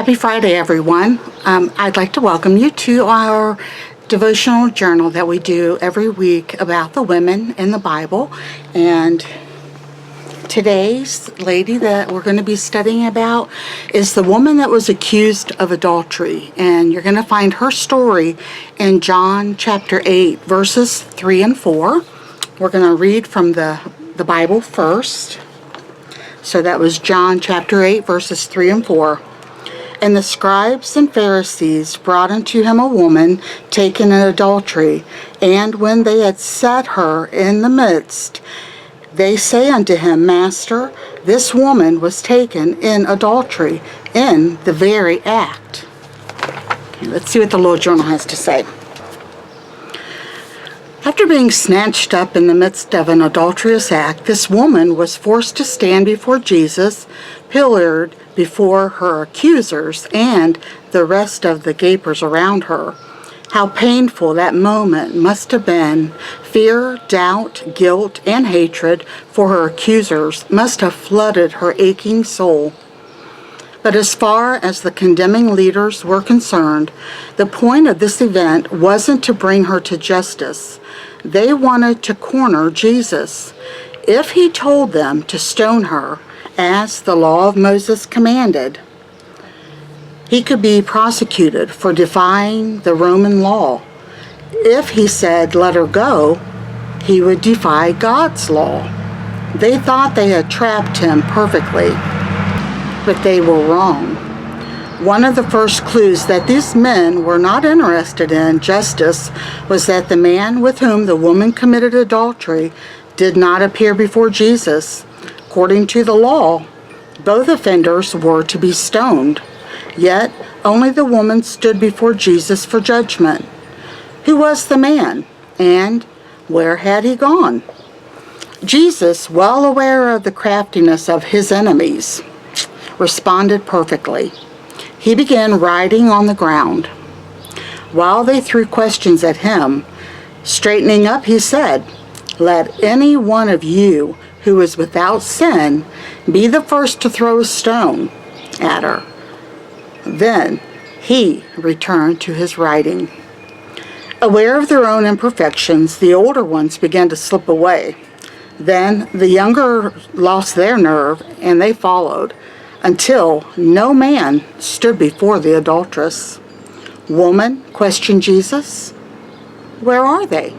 Happy Friday, everyone. I'd like to welcome you to our devotional journal that we do every week about the women in the Bible. And today's lady that we're going to be studying about is the woman that was accused of adultery. And you're going to find her story in John chapter 8, verses 3 and 4. We're going to read from the Bible first. So that was John chapter 8, verses 3 and 4. And the scribes and Pharisees brought unto him a woman taken in adultery. And when they had set her in the midst, they say unto him, Master, this woman was taken in adultery in the very act. Okay, let's see what the Lord Journal has to say. After being snatched up in the midst of an adulterous act, this woman was forced to stand before Jesus, pillared before her accusers and the rest of the gapers around her. How painful that moment must have been. Fear, doubt, guilt, and hatred for her accusers must have flooded her aching soul. But as far as the condemning leaders were concerned, the point of this event wasn't to bring her to justice. They wanted to corner Jesus. If he told them to stone her, as the law of Moses commanded, he could be prosecuted for defying the Roman law. If he said, let her go, he would defy God's law. They thought they had trapped him perfectly, but they were wrong. One of the first clues that these men were not interested in justice was that the man with whom the woman committed adultery did not appear before Jesus. According to the law, both offenders were to be stoned. Yet, only the woman stood before Jesus for judgment. Who was the man, and where had he gone? Jesus, well aware of the craftiness of his enemies, responded perfectly. He began writing on the ground. While they threw questions at him, straightening up, he said, Let any one of you who is without sin be the first to throw a stone at her. Then he returned to his writing. Aware of their own imperfections, the older ones began to slip away. Then the younger lost their nerve, and they followed, until no man stood before the adulteress. Woman, questioned Jesus, where are they?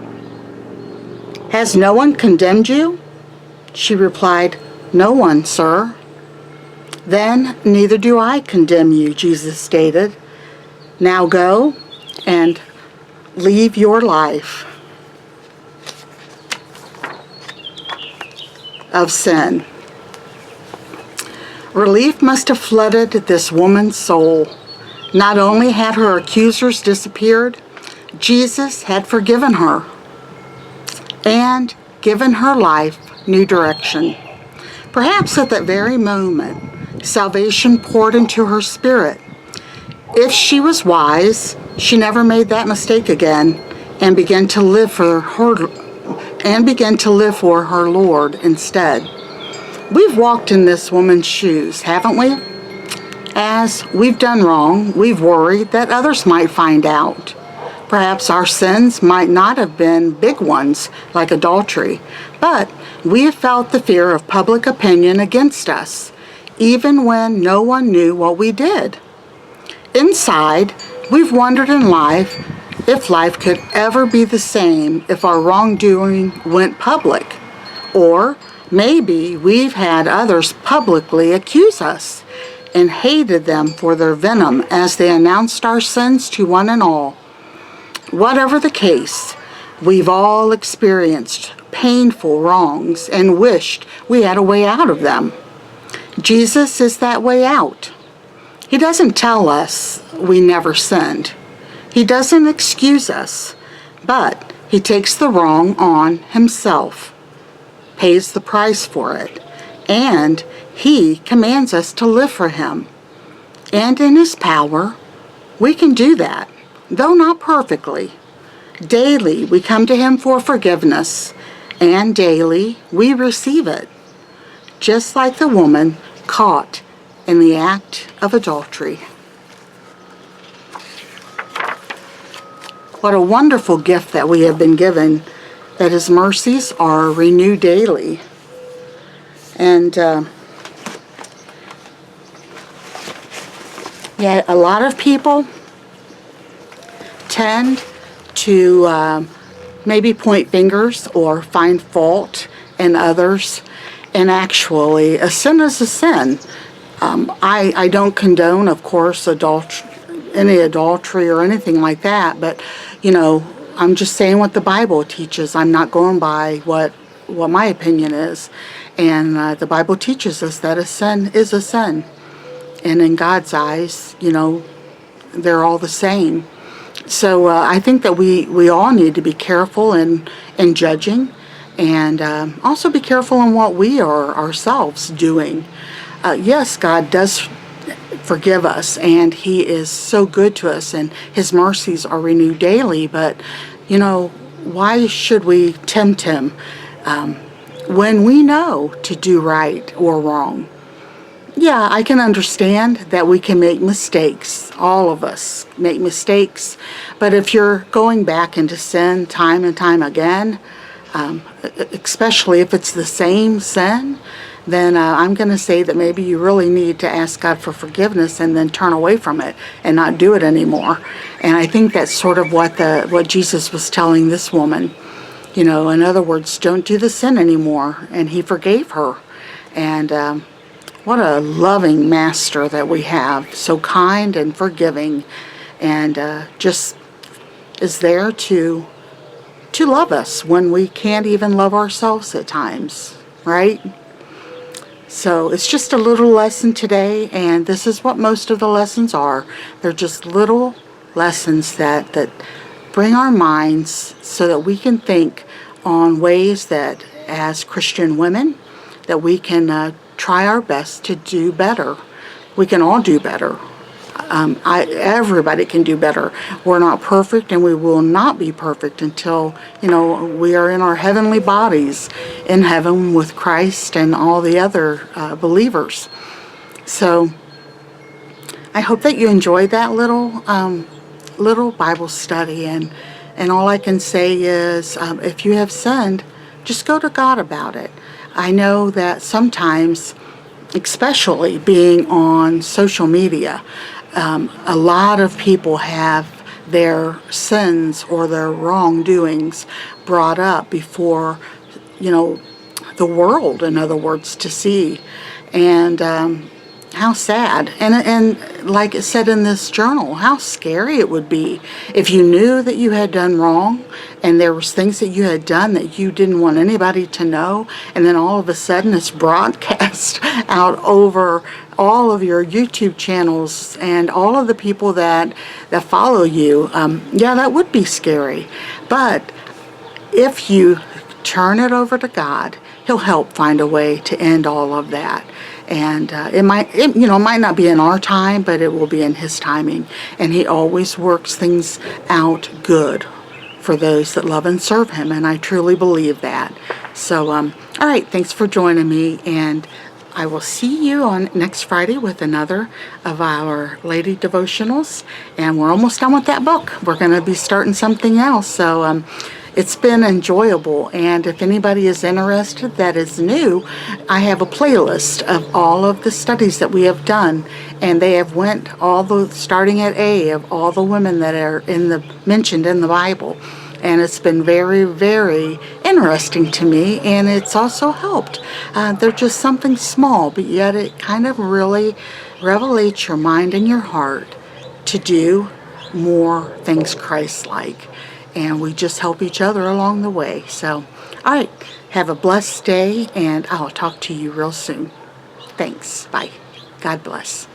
Has no one condemned you? She replied, No one, sir. Then neither do I condemn you, Jesus stated. Now go and leave your life of sin. Relief must have flooded this woman's soul. Not only had her accusers disappeared, Jesus had forgiven her and given her life new direction. Perhaps at that very moment, salvation poured into her spirit. If she was wise, she never made that mistake again and began to live for her Lord instead. We've walked in this woman's shoes, haven't we? As we've done wrong, we've worried that others might find out. Perhaps our sins might not have been big ones like adultery, but we have felt the fear of public opinion against us, even when no one knew what we did. Inside, we've wondered in life if life could ever be the same if our wrongdoing went public, or maybe we've had others publicly accuse us and hated them for their venom as they announced our sins to one and all. Whatever the case, we've all experienced painful wrongs and wished we had a way out of them. Jesus is that way out. He doesn't tell us we never sinned. He doesn't excuse us, but he takes the wrong on himself, pays the price for it, and he commands us to live for him. And in his power, we can do that, though not perfectly. Daily, we come to him for forgiveness, and daily, we receive it, just like the woman caught in the act of adultery. What a wonderful gift that we have been given, that His mercies are renewed daily. And yeah, a lot of people tend to maybe point fingers or find fault in others. And actually, a sin is a sin. I don't condone, of course, any adultery or anything like that, but, you know, I'm just saying what the Bible teaches. I'm not going by what my opinion is. And the Bible teaches us that a sin is a sin. And in God's eyes, you know, they're all the same. So I think that we all need to be careful in judging, and also be careful in what we are ourselves doing. Yes, God does forgive us, and He is so good to us, and His mercies are renewed daily. But, you know, why should we tempt Him when we know to do right or wrong? Yeah, I can understand that we can make mistakes. All of us make mistakes. But if you're going back into sin time and time again, especially if it's the same sin, then I'm going to say that maybe you really need to ask God for forgiveness and then turn away from it and not do it anymore. And I think that's sort of what Jesus was telling this woman. You know, in other words, don't do the sin anymore. And He forgave her. And what a loving master that we have, so kind and forgiving, and just is there to love us when we can't even love ourselves at times, right? So it's just a little lesson today, and this is what most of the lessons are. They're just little lessons that bring our minds so that we can think on ways that, as Christian women, that we can try our best to do better. We can all do better. Everybody can do better. We're not perfect, and we will not be perfect until, you know, we are in our heavenly bodies in heaven with Christ and all the other believers. So I hope that you enjoyed that little Bible study, and all I can say is if you have sinned, just go to God about it. I know that sometimes, especially being on social media, a lot of people have their sins or their wrongdoings brought up before, you know, the world, in other words, to see. And how sad. And like it said in this journal, how scary it would be if you knew that you had done wrong and there was things that you had done that you didn't want anybody to know, and then all of a sudden it's broadcast out over all of your YouTube channels and all of the people that follow you. Yeah, that would be scary. But if you turn it over to God, He'll help find a way to end all of that. And it might not be in our time, but it will be in His timing. And He always works things out good for those that love and serve Him. And I truly believe that. So, all right, thanks for joining me. And I will see you on next Friday with another of our lady devotionals. And we're almost done with that book. We're going to be starting something else. So, it's been enjoyable, and if anybody is interested that is new, I have a playlist of all of the studies that we have done, and they have went starting at A, of all the women that are mentioned in the Bible. And it's been very, very interesting to me, and it's also helped. They're just something small, but yet it kind of really revelates your mind and your heart to do more things Christ-like. And we just help each other along the way. So, all right, have a blessed day, and I'll talk to you real soon. Thanks. Bye. God bless.